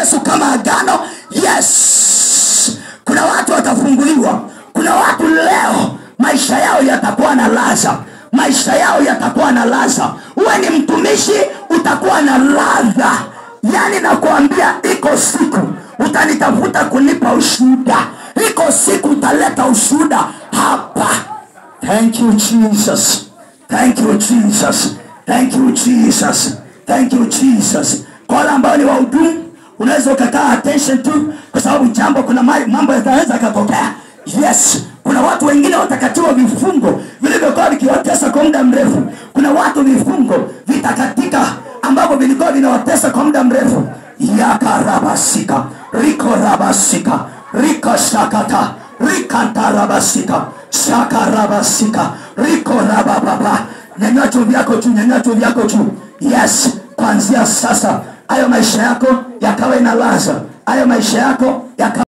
Yesu kama agano. Yes, kuna watu watafunguliwa. Kuna watu leo maisha yao yatakuwa na ladha. Maisha yao yatakuwa na ladha. Uwe ni mtumishi, utakuwa na ladha. Yani nakuambia, iko siku utanitafuta kunipa ushuhuda. Iko siku utaleta ushuhuda hapa. Thank you Jesus. Thank you Jesus. Thank you Jesus. Thank you Jesus. Kwa wale ambao ni wahudumu, unaweza ukakaa attention tu, kwa sababu jambo, kuna mambo yataweza kutokea. Yes, kuna watu wengine watakatiwa vifungo vilivyokuwa vikiwatesa kwa muda mrefu. Kuna watu vifungo vitakatika ambavyo vilikuwa vinawatesa kwa muda mrefu. Yakarabasika, rikorabasika, rikashakata, rikantarabasika, shakarabasika, rikorabababa. Nyanyacho vyako tu, nyanyacho vyako tu. Yes, kuanzia sasa hayo maisha yako yakawe na ladha. Hayo maisha yako yakawe